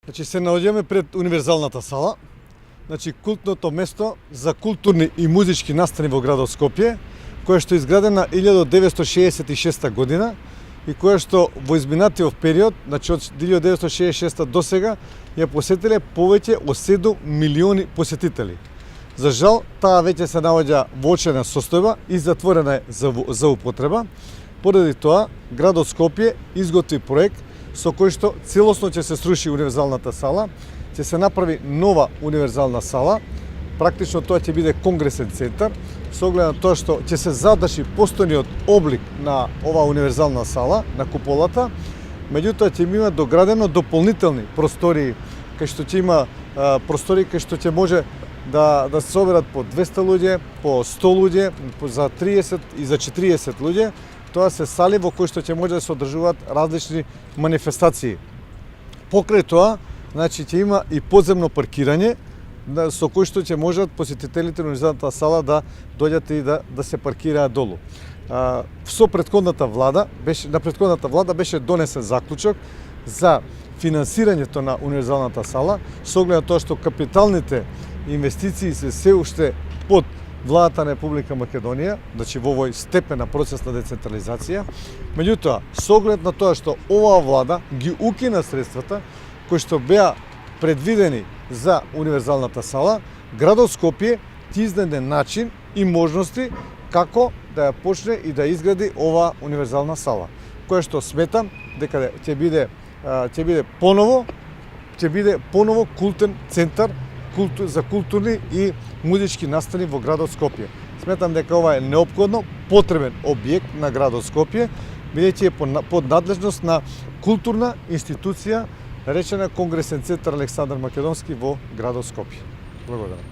Значи се наоѓаме пред универзалната сала, значи култното место за културни и музички настани во градот Скопје, која што е изградена 1966 година и која што во изминатиот период, значи од 1966 до сега, ја посетиле повеќе од 7 милиони посетители. За жал, таа веќе се наоѓа во очена состојба и затворена е за употреба. Поради тоа, градот Скопје изготви проект со кој што целосно ќе се сруши универзалната сала, ќе се направи нова универзална сала, практично тоа ќе биде конгресен центар, со оглед на тоа што ќе се задржи постојниот облик на оваа универзална сала, на куполата, меѓутоа ќе има доградено дополнителни простории, кај што ќе има простории кај што ќе може да се соберат по 200 луѓе, по 100 луѓе, за 30 и за 40 луѓе. Тоа се сали во кои што ќе може да се одржуваат различни манифестации. Покрај тоа, значи ќе има и подземно паркирање, со кој што ќе можат посетителите на универзалната сала да дојдат и да се паркираат долу. Со претходната влада беше донесен заклучок за финансирањето на универзалната сала, со оглед на тоа што капиталните инвестиции се уште под владата на Република Македонија, значи во овој степен на процес на децентрализација. Меѓутоа, со оглед на тоа што оваа влада ги укина средствата кои што беа предвидени за универзалната сала, градот Скопје ќе изнајде начин и можности како да ја почне и да изгради оваа универзална сала, која што сметам дека ќе биде поново култен центар за културни и музички настани во градот Скопје. Сметам дека ова е неопходно потребен објект на градот Скопје, бидејќи е под надлежност на културна институција наречена Конгресен центар Александар Македонски во градот Скопје. Благодарам.